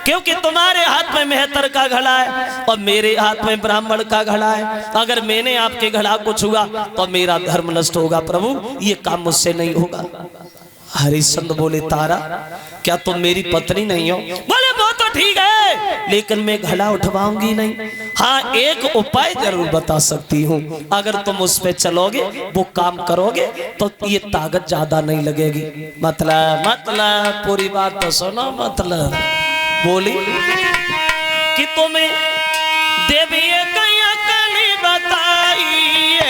क्योंकि तुम्हारे हाथ में मेहतर का घड़ा है और मेरे हाथ में ब्राह्मण का घड़ा है। अगर मैंने आपके घड़ा को छुआ तो मेरा धर्म नष्ट होगा। प्रभु ये काम मुझसे नहीं होगा। हरिश्चंद्र बोले तारा क्या तुम मेरी पत्नी नहीं हो? बोले वो तो ठीक है लेकिन मैं घड़ा उठवाऊंगी नहीं। हाँ एक उपाय जरूर बता सकती हूँ, अगर तुम उस पे चलोगे वो काम करोगे तो ये ताकत ज्यादा नहीं लगेगी। मतलब पूरी बात तो सुनो। मतलब बोली कि तुम्हें देवी कहीं कली बताइए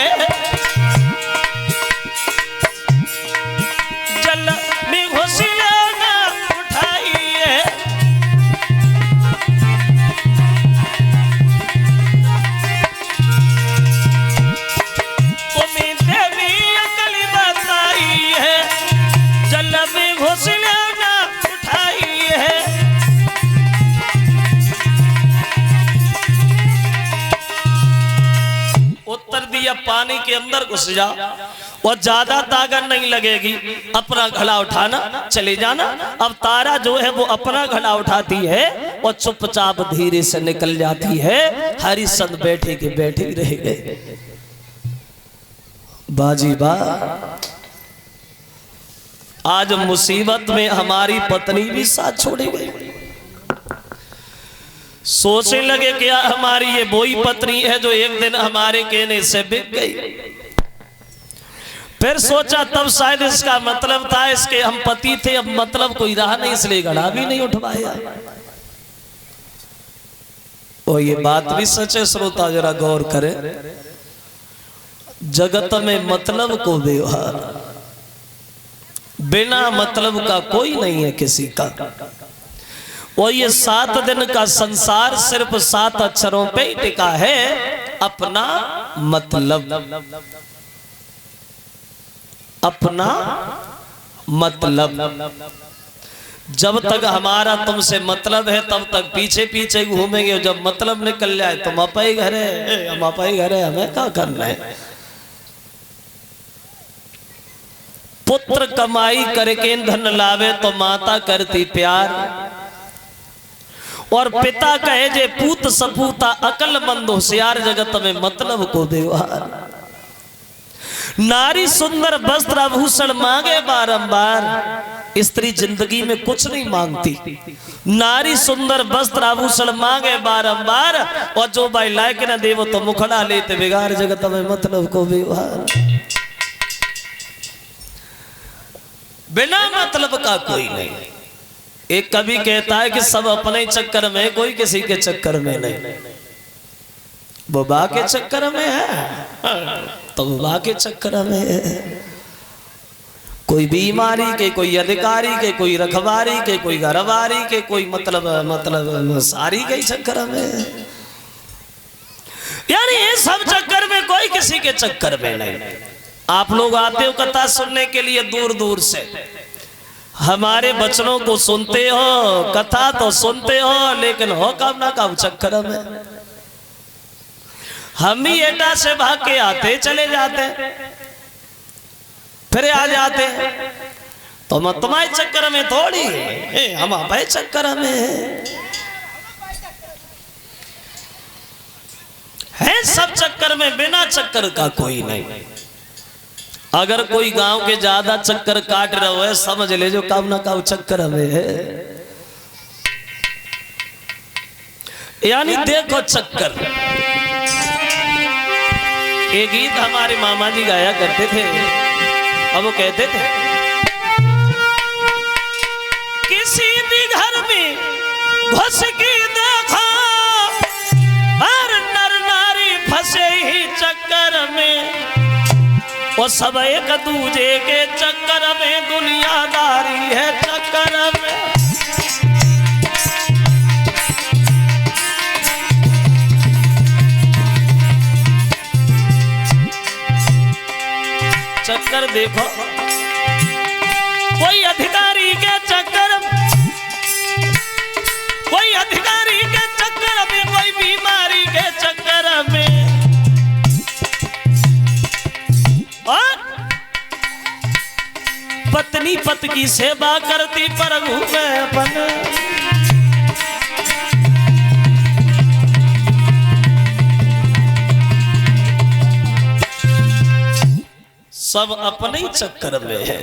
जल में घोषिला ना उठाइए। तुम्हें देवी कली बताइए जल में घोषिला ना उठाइए। उत्तर दिया पानी के अंदर घुस जा और ज्यादा ताकत नहीं लगेगी, अपना घड़ा उठाना चले जाना। अब तारा जो है वो अपना घड़ा उठाती है और चुपचाप धीरे से निकल जाती है। हरिश्चंद्र बैठे के बैठे रह गए। बाजी बा आज मुसीबत में हमारी पत्नी भी साथ छोड़ी गई। सोचने लगे क्या हमारी ये वही पत्नी है जो एक दिन हमारे कहने से बिक गई। फिर सोचा तब शायद इसका मतलब था इसके हम पति थे, अब मतलब कोई रहा नहीं इसलिए घड़ा भी नहीं उठवाया। और ये बात भी सच है श्रोता जरा गौर करें। जगत में मतलब को व्यवहार बिना मतलब का कोई नहीं है किसी का। और ये 7 दिन का संसार सिर्फ 7 अक्षरों पे ही टिका है, अपना मतलब। अपना मतलब। जब तक हमारा तुमसे मतलब है तब तक पीछे पीछे घूमेंगे। जब मतलब निकल जाए तुम अपाई घर है, हम अपाई घर है, हमें क्या करना है। पुत्र कमाई करके धन लावे तो माता करती प्यार। और पिता कहे जे पूत सपूता अकलमंद होशियार। जगत में मतलब को व्यवहार। नारी सुंदर वस्त्र आभूषण मांगे बारंबार, स्त्री जिंदगी में कुछ नहीं मांगती। नारी सुंदर वस्त्र आभूषण मांगे बारंबार और जो भाई लायक न देवो तो मुखड़ा लेते बिगाड़। जगत में मतलब को व्यवहार। बिना मतलब का कोई नहीं। एक कवि कहता है कि सब अपने चक्कर में, कोई किसी के चक्कर में नहीं। वो बा के चक्कर में है तो बा के चक्कर में है। कोई बीमारी के, कोई अधिकारी के, कोई रखवारी के, कोई घरवारी के, कोई मतलब सारी के चक्कर में है। यानी ये सब चक्कर में, कोई किसी के चक्कर में नहीं। आप लोग आते हो कथा सुनने के लिए दूर दूर से, हमारे बचनों को सुनते हो, कथा तो सुनते हो, लेकिन हो कब ना कब चक्कर में। हम ही एटा से भाग के आते चले जाते फिर आ जाते। तो मैं तुम्हारे चक्कर में थोड़ी हम अपने चक्कर में है। सब चक्कर में, बिना चक्कर का कोई नहीं। अगर कोई गांव के ज्यादा चक्कर काट रहा है समझ ले जो कब ना कब चक्कर में है। यानी देखो चक्कर। एक गीत हमारे मामा जी गाया करते थे। अब वो कहते थे किसी भी घर में घुस के देखा हर नर नारी फंसे ही चक्कर में। वो सब एक दूजे के चक्कर में, दुनियादारी है चक्कर में। चक्कर देखो, कोई अधिकारी के चक्कर, कोई अधिकारी के चक्कर में, कोई बीमारी के चक्कर में। और पत्नी पति की सेवा करती पर घूमे अपन। सब अपने ही चक्कर में है।